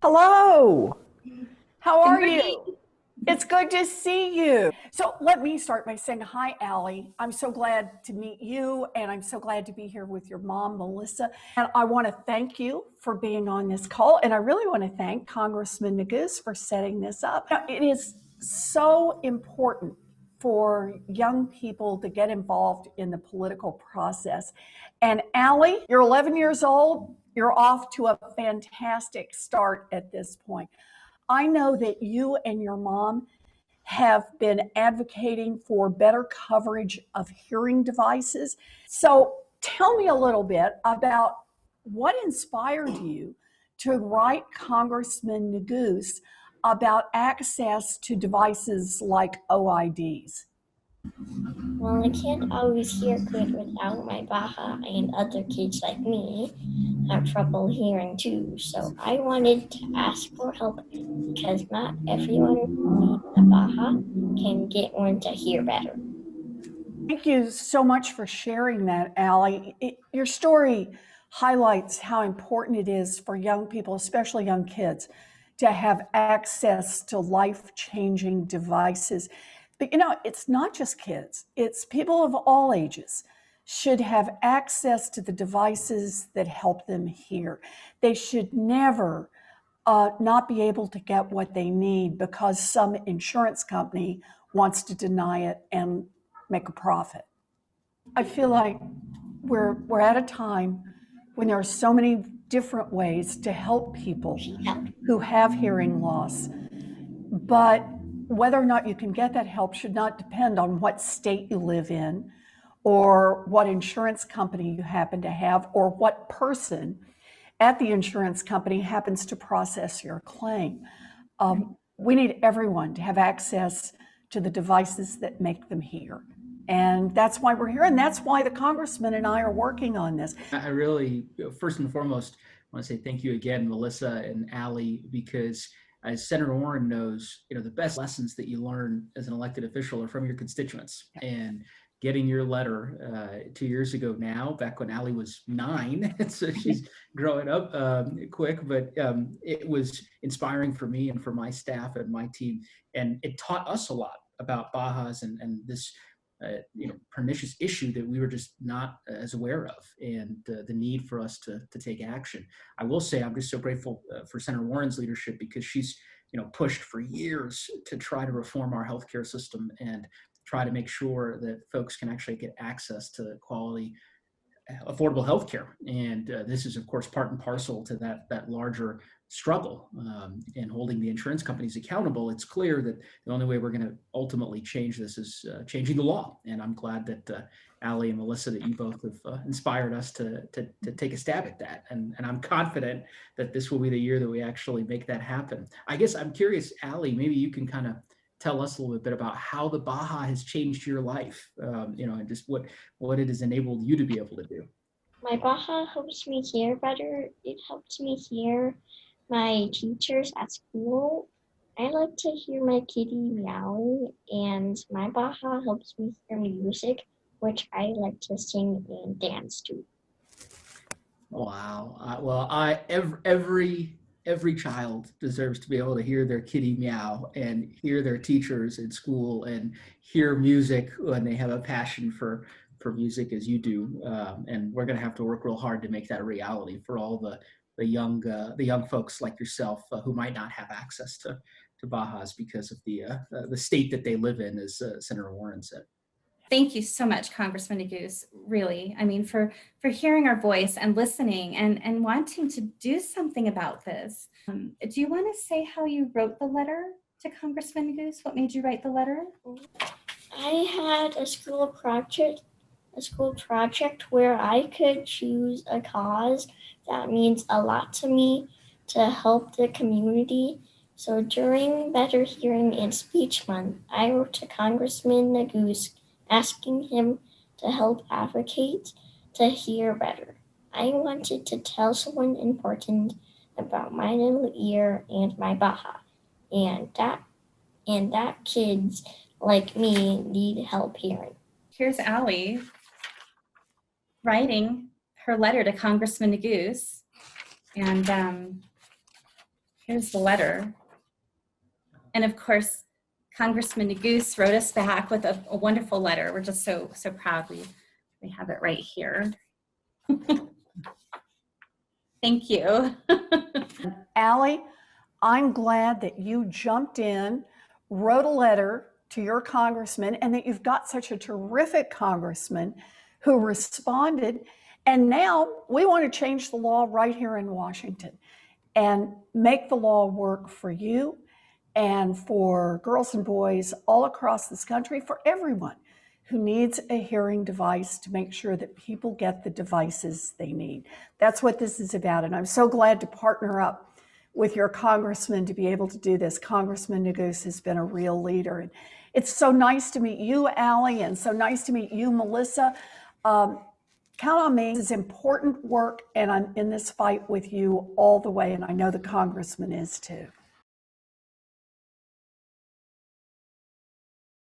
Hello, how Good are morning. you? It's good to see you. So let me start by saying hi, Allie. I'm so glad to meet you, and I'm so glad to be here with your mom, Melissa. And I want to thank you for being on this call, and I really want to thank Congressman Neguse for setting this up. Now, it is so important for young people to get involved in the political process. And Allie, you're 11 years old. You're off to a fantastic start at this point. I know that you and your mom have been advocating for better coverage of hearing devices. So tell me a little bit about what inspired you to write Congressman Neguse about access to devices like OIDs. Well, I can't always hear good without my Baha, and other kids like me have trouble hearing too. So I wanted to ask for help because not everyone who needs a Baha can get one to hear better. Thank you so much for sharing that, Allie. Your story highlights how important it is for young people, especially young kids, to have access to life-changing devices. But it's not just kids, it's people of all ages should have access to the devices that help them hear. They should never not be able to get what they need because some insurance company wants to deny it and make a profit. I feel like we're at a time when there are so many different ways to help people who have hearing loss, but whether or not you can get that help should not depend on what state you live in or what insurance company you happen to have or what person at the insurance company happens to process your claim. We need everyone to have access to the devices that make them hear. And that's why we're here. And that's why the congressman and I are working on this. I really, first and foremost, want to say thank you again, Melissa and Allie, because as Senator Warren knows, the best lessons that you learn as an elected official are from your constituents. And getting your letter 2 years ago now, back when Allie was 9, so she's growing up quick, but it was inspiring for me and for my staff and my team. And it taught us a lot about Bahas and this pernicious issue that we were just not as aware of, and the need for us to take action. I will say I'm just so grateful for Senator Warren's leadership because she's pushed for years to try to reform our healthcare system and try to make sure that folks can actually get access to quality, affordable healthcare. And this is, of course, part and parcel to that larger struggle in holding the insurance companies accountable. It's clear that the only way we're going to ultimately change this is changing the law. And I'm glad that Allie and Melissa, that you both have inspired us to take a stab at that. And I'm confident that this will be the year that we actually make that happen. I guess I'm curious, Allie, maybe you can kind of tell us a little bit about how the Baha has changed your life, and just what it has enabled you to be able to do. My Baha helps me hear better. It helps me hear my teachers at school. I like to hear my kitty meowing, and my Baha helps me hear music, which I like to sing and dance to. Wow. Well, every child deserves to be able to hear their kitty meow and hear their teachers in school and hear music when they have a passion for music as you do. And we're going to have to work real hard to make that a reality for all the young folks like yourself who might not have access to Bahas because of the state that they live in, as Senator Warren said. Thank you so much, Congressman Neguse, really. I mean, for hearing our voice and listening and wanting to do something about this. Do you want to say how you wrote the letter to Congressman Neguse? What made you write the letter? I had a school project where I could choose a cause that means a lot to me to help the community. So during Better Hearing and Speech Month, I wrote to Congressman Neguse asking him to help advocate to hear better. I wanted to tell someone important about my little ear and my Baha, and that kids like me need help hearing. Here's Allie writing her letter to Congressman Neguse, and Here's the letter. And of course, Congressman Neguse wrote us back with a wonderful letter. We're just so proud. We have it right here. Thank you. Allie, I'm glad that you jumped in, wrote a letter to your congressman, and that you've got such a terrific congressman who responded. And now we want to change the law right here in Washington and make the law work for you and for girls and boys all across this country, for everyone who needs a hearing device, to make sure that people get the devices they need. That's what this is about. And I'm so glad to partner up with your congressman to be able to do this. Congressman Neguse has been a real leader. And it's so nice to meet you, Allie, and so nice to meet you, Melissa. Count on me. This is important work, and I'm in this fight with you all the way, and I know the congressman is too.